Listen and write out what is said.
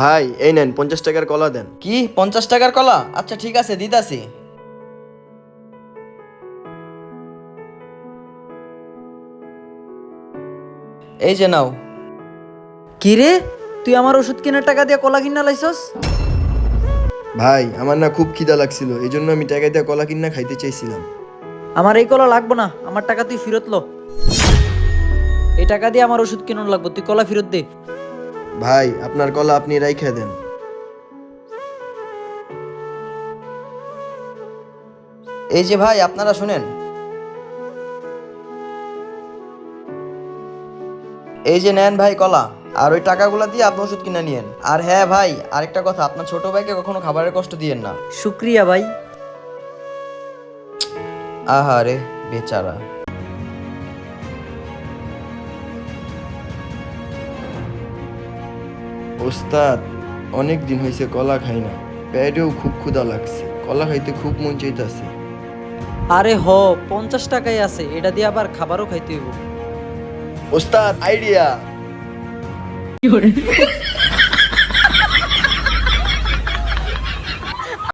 ভাই এই নেন 50 টাকার কলা দেন। কি 50 টাকার কলা? আচ্ছা ঠিক আছে, দিতাছি। এই যে নাও। কি রে, তুই আমার ওষুধ কেনার টাকা দিয়ে কলা কিনা লাইছস? ভাই আমার না খুব খিদা লাগছিল, এই জন্য আমি টাকা দিয়ে কলা কিনা খাইতে চাইছিলাম। আমার এই কলা লাগবো না, আমার টাকা তুই ফেরত লো। এই টাকা দিয়ে আমার ওষুধ কিনুন লাগবো, তুই কলা ফেরত দে। ভাই আপনার কলা আপনি রাইখা দেন। এই যে ভাই, আপনারা শুনেন, এই যে নেন ভাই কলা, আর ওই টাকাগুলো দিয়ে আপনি ওষুধ কিনে নিয়েন। আর হ্যাঁ ভাই, আরেকটা কথা, আপনার ছোট ভাইকে কখনো খাবারের কষ্ট দিয়েন না। শুক্রিয়া ভাই। আহারে বেচারা। ওস্তাদ, অনেক দিন হয়েছে কলা খাই না, পেটেও খুব ক্ষুধা লাগছে, কলা খাইতে খুব মন চাইতাছে। আরে হ, 50 টাকাই আছে, এটা দিয়ে আবার খাবারও খাইতে হইব। ওস্তাদ আইডিয়া।